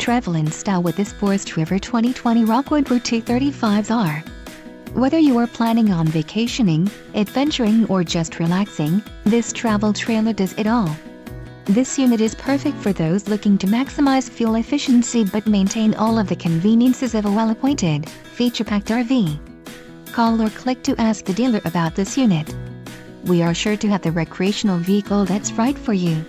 travel in style with this Forest River 2020 Rockwood Roo 235SR. Whether you are planning on vacationing, adventuring or just relaxing, this travel trailer does it all. This unit is perfect for those looking to maximize fuel efficiency but maintain all of the conveniences of a well-appointed, feature-packed RV. Call or click to ask the dealer about this unit. We are sure to have the recreational vehicle that's right for you.